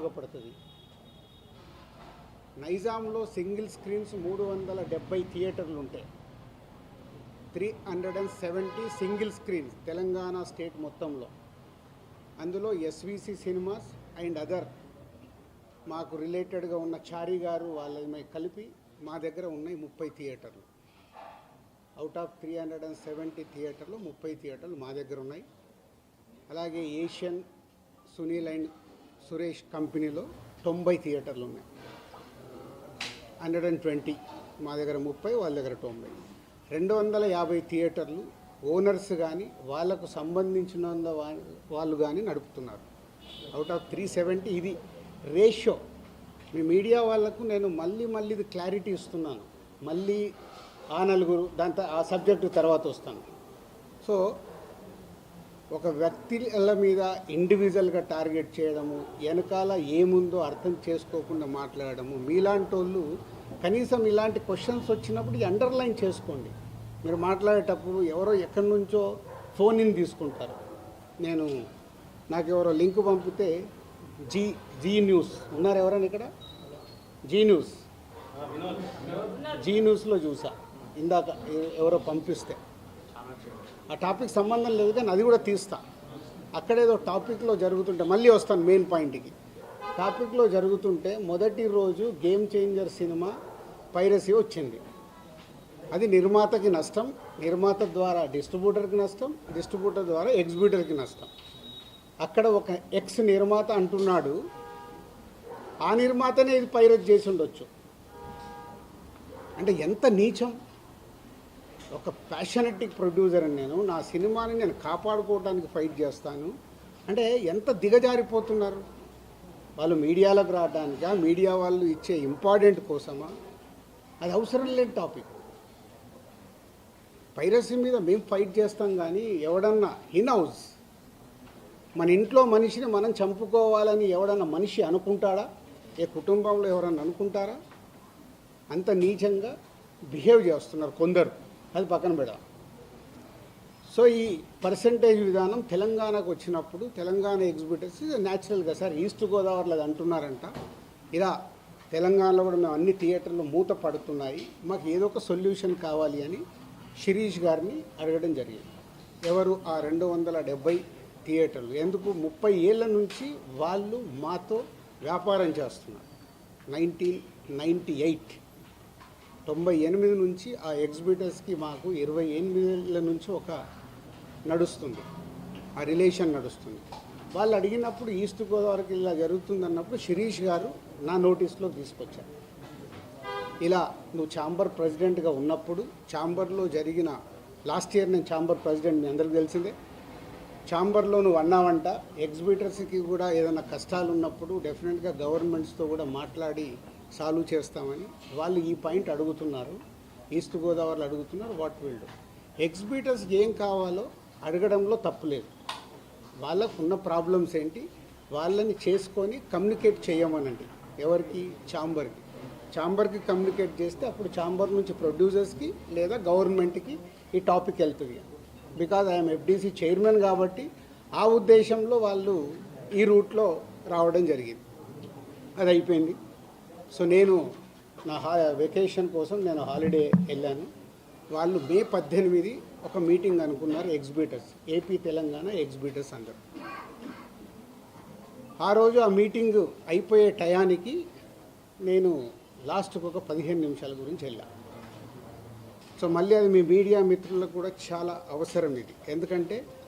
ఉపయోగపడుతుంది. నైజాంలో single screens 370 థియేటర్లు ఉంటాయి. 370 సింగిల్ స్క్రీన్స్ తెలంగాణ స్టేట్ మొత్తంలో. అందులో ఎస్విసి సినిమాస్ అండ్ అదర్ మాకు రిలేటెడ్గా ఉన్న చారి గారు వాళ్ళని కలిపి మా దగ్గర ఉన్నాయి 30 థియేటర్లు. అవుట్ ఆఫ్ 370 థియేటర్లు 30 థియేటర్లు మా దగ్గర ఉన్నాయి. అలాగే ఏషియన్ సునీల్ అండ్ సురేష్ కంపెనీలో 90 థియేటర్లు ఉన్నాయి. 120 మా దగ్గర 30, వాళ్ళ దగ్గర 90. 250 థియేటర్లు ఓనర్స్ కానీ వాళ్ళకు సంబంధించిన వాళ్ళు కానీ నడుపుతున్నారు. అవుట్ ఆఫ్ 370 ఇది రేషియో. మీ మీడియా వాళ్ళకు నేను మళ్ళీ ఇది క్లారిటీ ఇస్తున్నాను. మళ్ళీ ఆ నలుగురు దాంతో ఆ సబ్జెక్టు తర్వాత వస్తాను. సో ఒక వ్యక్తుల మీద ఇండివిజువల్గా టార్గెట్ చేయడము, వెనకాల ఏముందో అర్థం చేసుకోకుండా మాట్లాడము, మీలాంటి వాళ్ళు కనీసం ఇలాంటి క్వశ్చన్స్ వచ్చినప్పుడు అండర్లైన్ చేసుకోండి. మీరు మాట్లాడేటప్పుడు ఎవరో ఎక్కడి నుంచో ఫోన్ ఇన్ తీసుకుంటారు. నాకు ఎవరో లింక్ పంపితే జీ న్యూస్ ఉన్నారు ఎవరైనా ఇక్కడ? జీ న్యూస్లో చూసా ఇందాక ఎవరో పంపిస్తే. ఆ టాపిక్ సంబంధం లేదు కానీ అది కూడా తీస్తా. అక్కడేదో టాపిక్లో జరుగుతుంటే మళ్ళీ వస్తాను మెయిన్ పాయింట్కి. టాపిక్లో జరుగుతుంటే మొదటి రోజు గేమ్ చేంజర్ సినిమా పైరసీ వచ్చింది. అది నిర్మాతకి నష్టం, నిర్మాత ద్వారా డిస్ట్రిబ్యూటర్కి నష్టం, డిస్ట్రిబ్యూటర్ ద్వారా ఎగ్జిబ్యూటర్కి నష్టం. అక్కడ ఒక ఎక్స్ నిర్మాత అంటున్నాడు, ఆ నిర్మాతనే ఇది పైరసీ చేసి ఉండొచ్చు. అంటే ఎంత నీచం! ఒక ప్యాషనెటిక్ ప్రొడ్యూసర్ అని నా సినిమాని నేను కాపాడుకోవడానికి ఫైట్ చేస్తాను అంటే ఎంత దిగజారిపోతున్నారు వాళ్ళు. మీడియాలోకి రావడానికా, మీడియా వాళ్ళు ఇచ్చే ఇంపార్టెంట్ కోసమా? అది అవసరం లేని టాపిక్. పైరసీ మీద మేము ఫైట్ చేస్తాం కానీ ఎవడన్నా హౌస్ మన ఇంట్లో మనిషిని మనం చంపుకోవాలని ఎవడన్నా మనిషి అనుకుంటాడా? ఏ కుటుంబంలో ఎవరన్నా అనుకుంటారా? అంత నీచంగా బిహేవ్ చేస్తున్నారు కొందరు. అది పక్కన పెడదాం. సో ఈ పర్సంటేజ్ విధానం తెలంగాణకు వచ్చినప్పుడు తెలంగాణ ఎగ్జిబిటర్స్ న్యాచురల్గా సార్ ఈస్ట్ గోదావరిలో అది అంటున్నారంట, ఇలా తెలంగాణలో కూడా మేము అన్ని థియేటర్లు మూత పడుతున్నాయి, మాకు ఏదో ఒక సొల్యూషన్ కావాలి అని శిరీష్ గారిని అడగడం జరిగింది. ఎవరు ఆ 270 థియేటర్లు? ఎందుకు 30 ఏళ్ళ నుంచి వాళ్ళు మాతో వ్యాపారం చేస్తున్నారు. 1998 నుంచి ఆ ఎగ్జిబిటర్స్కి మాకు 28 ఏళ్ళ నుంచి ఒక నడుస్తుంది, ఆ రిలేషన్ నడుస్తుంది. వాళ్ళు అడిగినప్పుడు ఈస్ట్ గోదావరికి ఇలా జరుగుతుందన్నప్పుడు శిరీష్ గారు నా నోటీస్లో తీసుకొచ్చారు. ఇలా నువ్వు ఛాంబర్ ప్రెసిడెంట్గా ఉన్నప్పుడు ఛాంబర్లో జరిగిన లాస్ట్ ఇయర్ నేను ఛాంబర్ ప్రెసిడెంట్, మీ అందరికీ తెలిసిందే. ఛాంబర్లో నువ్వు అన్నావంట ఎగ్జిబిటర్స్కి కూడా ఏదైనా కష్టాలు ఉన్నప్పుడు డెఫినెట్గా గవర్నమెంట్స్తో కూడా మాట్లాడి సాల్వ్ చేస్తామని వాళ్ళు ఈ పాయింట్ అడుగుతున్నారు. ఈస్ట్ గోదావరిలో అడుగుతున్నారు. What will do? ఎగ్జిబిటర్స్కి ఏం కావాలో అడగడంలో తప్పులేదు. వాళ్ళకు ఉన్న ప్రాబ్లమ్స్ ఏంటి వాళ్ళని చేసుకొని కమ్యూనికేట్ చేయమనండి. ఎవరికి? ఛాంబర్కి కమ్యూనికేట్ చేస్తే అప్పుడు ఛాంబర్ నుంచి ప్రొడ్యూసర్స్కి లేదా గవర్నమెంట్కి ఈ టాపిక్ వెళ్తుంది. బికాజ్ ఐఎమ్ ఎఫ్డీసీ చైర్మన్ కాబట్టి ఆ ఉద్దేశంలో వాళ్ళు ఈ రూట్లో రావడం జరిగింది. అది అయిపోయింది. సో నేను నా వెకేషన్ కోసం నేను హాలిడే వెళ్ళాను. వాళ్ళు మే 18 ఒక మీటింగ్ అనుకున్నారు ఎగ్జిబిటర్స్, ఏపీ తెలంగాణ ఎగ్జిబిటర్స్ అందరూ. ఆ రోజు ఆ మీటింగ్ అయిపోయే టయానికి నేను లాస్ట్కి ఒక 15 నిమిషాల గురించి వెళ్ళాను. సో మళ్ళీ అది మీ మీడియా మిత్రులకు కూడా చాలా అవసరం ఇది. ఎందుకంటే